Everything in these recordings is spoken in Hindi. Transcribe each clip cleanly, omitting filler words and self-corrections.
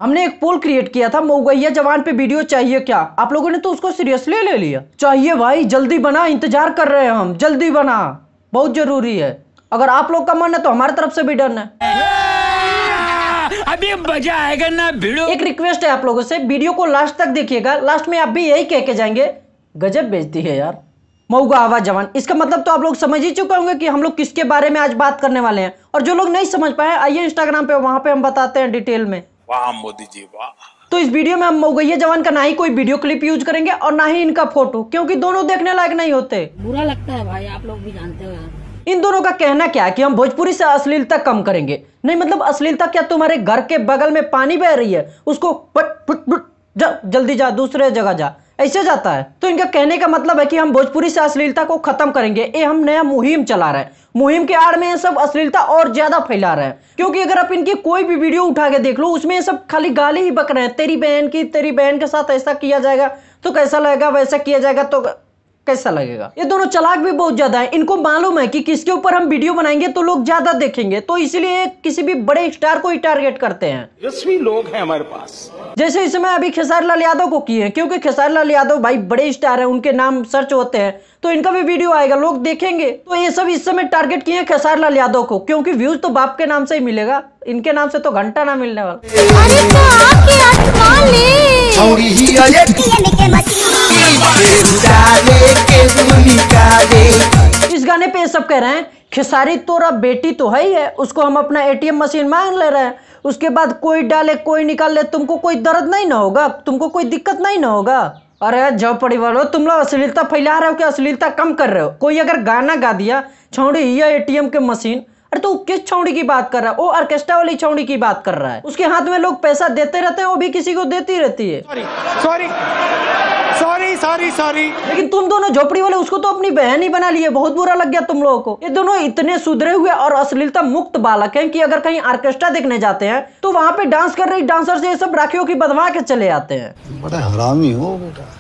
हमने एक पोल क्रिएट किया था, मऊगैया जवान पे वीडियो चाहिए क्या। आप लोगों ने तो उसको सीरियसली ले लिया। चाहिए भाई, जल्दी बना, इंतजार कर रहे हैं हम, जल्दी बना, बहुत जरूरी है। अगर आप लोग का मन है तो हमारी तरफ से भी डन है। अभी मजा आएगा ना भिड़ो। एक रिक्वेस्ट है आप लोगों से, वीडियो को लास्ट तक देखिएगा। लास्ट में आप भी यही कह के जाएंगे, गजब बेइज्जती है यार, मऊगा आवाज जवान। इसका मतलब तो आप लोग समझ ही चुके होंगे कि हम लोग किसके बारे में आज बात करने वाले हैं। और जो लोग नहीं समझ पाए, आइए इंस्टाग्राम पे, वहां पे हम बताते हैं डिटेल में। वाह मोदी जी वाह। तो इस वीडियो में हम मऊगैया जवान का ना ही कोई वीडियो क्लिप यूज करेंगे और ना ही इनका फोटो, क्योंकि दोनों देखने लायक नहीं होते। बुरा लगता है भाई, आप लोग भी जानते हो यार। इन दोनों का कहना क्या है कि हम भोजपुरी से अश्लीलता कम करेंगे। नहीं मतलब अश्लीलता क्या, तुम्हारे घर के बगल में पानी बह रही है, उसको पट फुट फुट जा, जल्दी जा, दूसरे जगह जा, ऐसे जाता है। तो इनका कहने का मतलब है कि हम भोजपुरी से अश्लीलता को खत्म करेंगे। ये हम नया मुहिम चला रहे हैं। मुहिम के आड़ में ये सब अश्लीलता और ज्यादा फैला रहे हैं, क्योंकि अगर आप इनकी कोई भी वीडियो उठा के देख लो, उसमें ये सब खाली गाली ही बक रहे हैं। तेरी बहन के साथ ऐसा किया जाएगा तो कैसा लगेगा, वैसा किया जाएगा तो कैसा लगेगा। ये दोनों चालाक भी बहुत ज्यादा है। इनको मालूम है कि किसके ऊपर हम वीडियो बनाएंगे तो लोग ज्यादा देखेंगे, तो इसलिए किसी भी बड़े स्टार को ही टारगेट करते हैं। यशस्वी लोग हैं हमारे पास। जैसे इस समय अभी खेसारी लाल यादव को किए हैं, क्योंकि खेसारी लाल यादव भाई बड़े स्टार हैं, उनके नाम सर्च होते हैं तो इनका भी वीडियो आएगा, लोग देखेंगे। तो ये सब इस समय टारगेट किए हैं खेसारी लाल यादव को, क्योंकि व्यूज तो बाप के नाम से ही मिलेगा, इनके नाम से तो घंटा ना मिलने वाला। इस गाने पे ये सब कह रहे हैं, खेसारी तोरा बेटी तो है ही है, उसको हम अपना एटीएम मशीन मांग ले रहे हैं, उसके बाद कोई डाले कोई निकाल ले, तुमको कोई दर्द नहीं ना होगा, तुमको कोई दिक्कत नहीं ना होगा। अरे जब परिवार हो, तुम लोग अश्लीलता फैला रहे हो कि अश्लीलता कम कर रहे हो। कोई अगर गाना गा दिया, छौड़ी ये एटीएम के मशीन, अरे तो किस छौड़ी की बात कर रहा है? वो ऑर्केस्ट्रा वाली छौड़ी की बात कर रहा है। उसके हाथ में लोग पैसा देते रहते हैं, वो भी किसी को देती रहती है। सॉरी। लेकिन तुम दोनों झोपड़ी वाले उसको तो अपनी बहन ही बना लिए, बहुत बुरा लग गया तुम लोगों को। ये दोनों इतने सुधरे हुए और अश्लीलता मुक्त बालक हैं कि अगर कहीं ऑर्केस्ट्रा देखने जाते हैं तो वहां पे डांस कर रही डांसर से ये सब राखियों की बदवा के चले आते हैं। बड़ा हरामी हो बेटा।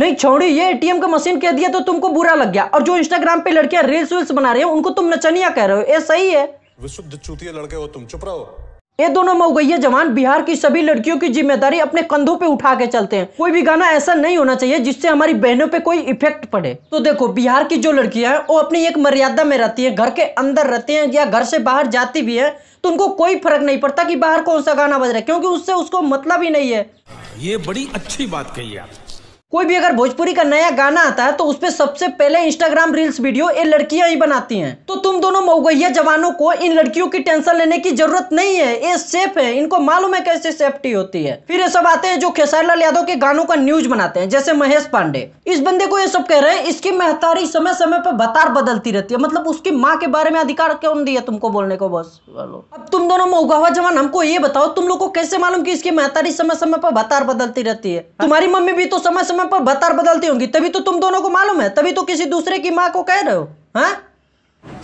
नहीं छोड़ी, ये एटीएम का मशीन कह दिया तो तुमको बुरा लग गया, और जो इंस्टाग्राम पे लड़कियां रील्स वील्स बना रही हैं उनको तुम नचनिया कह रहे हो, ये सही है? विशुद्ध चूतिया लड़के हो तुम, चुप रहो। ये दोनों मऊगैया जवान बिहार की सभी लड़कियों की जिम्मेदारी अपने कंधों पे उठा के चलते हैं। कोई भी गाना ऐसा नहीं होना चाहिए जिससे हमारी बहनों पे कोई इफेक्ट पड़े। तो देखो, बिहार की जो लड़कियां हैं वो अपनी एक मर्यादा में रहती है, घर के अंदर रहती हैं या घर से बाहर जाती भी है तो उनको कोई फर्क नहीं पड़ता कि बाहर कौन सा गाना बज रहा है, क्योंकि उससे उसको मतलब ही नहीं है। ये बड़ी अच्छी बात कही आप। कोई भी अगर भोजपुरी का नया गाना आता है तो उसपे सबसे पहले इंस्टाग्राम रील्स वीडियो ये लड़कियां ही बनाती हैं। तो तुम दोनों मऊगैया जवानों को इन लड़कियों की टेंशन लेने की जरूरत नहीं है, ये सेफ है, इनको मालूम है कैसे सेफ्टी होती है। फिर ये सब आते हैं जो खेसारी लाल यादव के गानों का न्यूज बनाते हैं, जैसे महेश पांडे। इस बंदे को ये सब कह रहे हैं इसकी महतारी समय समय पर बतार बदलती रहती है, मतलब उसकी माँ के बारे में अधिकार कौन दिया तुमको बोलने को? बस अब तुम दोनों मऊगैया जवान हमको ये बताओ, तुम लोग को कैसे मालूम कि इसकी महतारी समय समय पर बतार बदलती रहती है? तुम्हारी मम्मी भी तो समय समय पर बतार बदलती होंगी, तभी तो तुम दोनों को मालूम है, तभी तो किसी दूसरे की माँ को कह रहे हो। हाँ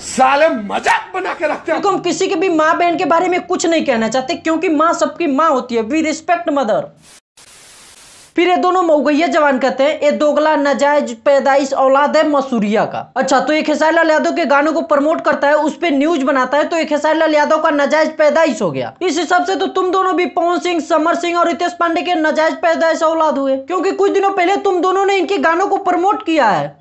साले मजाक बना के रखते हैं। हम किसी के भी माँ बहन के बारे में कुछ नहीं कहना चाहते, क्योंकि माँ सबकी माँ होती है। We respect mother. फिर ये दोनों मऊगैया जवान कहते हैं ये दोगला नाजायज पैदाइश औलाद है मसूरिया का। अच्छा, तो ये खेसारी लाल यादव के गानों को प्रमोट करता है, उस पे न्यूज बनाता है, तो ये खेसारी लाल यादव का नाजायज पैदाइश हो गया। इस हिसाब से तो तुम दोनों भी पवन सिंह, समर सिंह और रितेश पांडे के नाजायज पैदाइश औलाद हुए, क्योंकि कुछ दिनों पहले तुम दोनों ने इनके गानों को प्रमोट किया है।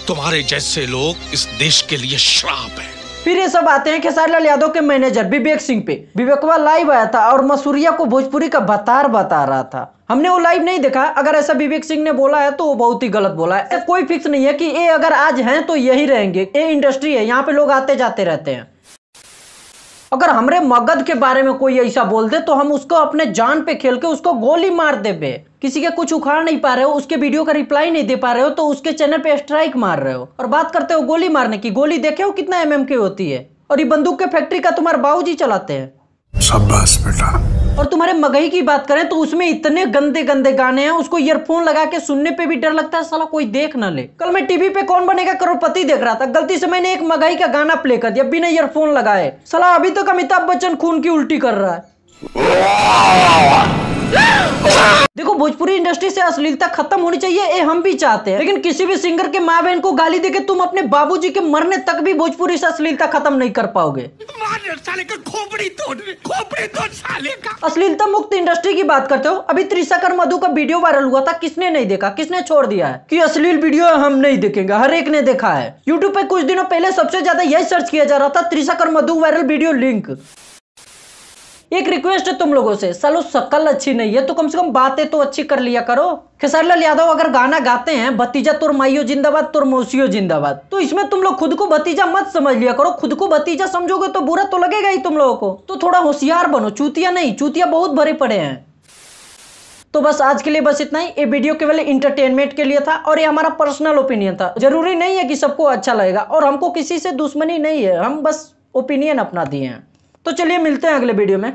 तुम्हारे जैसे लोग इस देश के लिए श्राप है। फिर ये सब आते हैं खेसारी लाल यादव के मैनेजर विवेक सिंह पे। विवेकवा लाइव आया था और मसूरिया को भोजपुरी का बतार बता रहा था। हमने वो लाइव नहीं देखा, अगर ऐसा विवेक सिंह ने बोला है तो वो बहुत ही गलत बोला है। कोई फिक्स नहीं है कि ये अगर आज हैं तो यही रहेंगे, ये इंडस्ट्री है, यहाँ पे लोग आते जाते रहते हैं। अगर हमरे मगध के बारे में कोई ऐसा बोल दे तो हम उसको अपने जान पे खेल के उसको गोली मार दे बे। किसी के कुछ उखाड़ नहीं पा रहे हो, उसके वीडियो का रिप्लाई नहीं दे पा रहे हो तो उसके चैनल पे स्ट्राइक मार रहे हो, और बात करते हो गोली मारने की। गोली देखे हो कितना एमएम की होती है, और ये बंदूक के फैक्ट्री का तुम्हारे बाबूजी चलाते हैं। शाबाश बेटा। और तुम्हारे मगही की बात करें तो उसमें इतने गंदे गंदे गाने हैं, उसको ईयरफोन लगा के सुनने पे भी डर लगता है, साला कोई देख ना ले। कल मैं टीवी पे कौन बनेगा करोड़पति देख रहा था, गलती से मैंने एक मगही का गाना प्ले कर दिया बिना ईयरफोन लगाए। साला अभी तक अमिताभ बच्चन खून की उल्टी कर रहा है। देखो भोजपुरी इंडस्ट्री से अश्लीलता खत्म होनी चाहिए, ये हम भी चाहते हैं। लेकिन किसी भी सिंगर के माँ बहन को गाली देके तुम अपने बाबूजी के मरने तक भी भोजपुरी से अश्लीलता खत्म नहीं कर पाओगे। साले का खोपड़ी तोड़ साले का। अश्लीलता मुक्त इंडस्ट्री की बात करते हो, अभी त्रिशंकर मधु का वीडियो वायरल हुआ था, किसने नहीं देखा, किसने छोड़ दिया है कि अश्लील वीडियो हम नहीं देखेंगे, हर एक ने देखा है। यूट्यूब पे कुछ दिनों पहले सबसे ज्यादा यही सर्च किया जा रहा था, त्रिशंकर मधु वायरल वीडियो लिंक। एक रिक्वेस्ट है तुम लोगों से, सालो शक्ल अच्छी नहीं है तो कम से कम बातें तो अच्छी कर लिया करो। खेसारी लाल यादव अगर गाना गाते हैं भतीजा तोर माइयो जिंदाबाद तोर मौसियो जिंदाबाद, तो इसमें तुम लोग खुद को भतीजा मत समझ लिया करो। खुद को भतीजा समझोगे तो बुरा तो लगेगा ही तुम लोगों को, तो थोड़ा होशियार बनो, चूतिया नहीं, चूतिया बहुत भरे पड़े हैं। तो बस आज के लिए बस इतना ही। ये वीडियो केवल इंटरटेनमेंट के लिए था और ये हमारा पर्सनल ओपिनियन था। जरूरी नहीं है कि सबको अच्छा लगेगा और हमको किसी से दुश्मनी नहीं है, हम बस ओपिनियन अपना दिए हैं। तो चलिए मिलते हैं अगले वीडियो में।